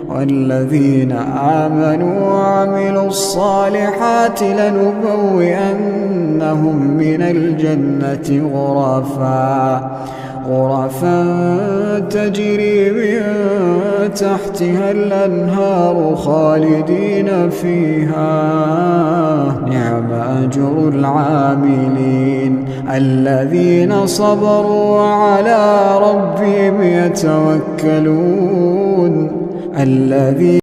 والذين آمنوا وعملوا الصالحات لنبوئنهم من الجنة غرفا تجري من تحتها الأنهار خالدين فيها نعم أجر العاملين الذين صبروا وعلى ربهم يتوكلون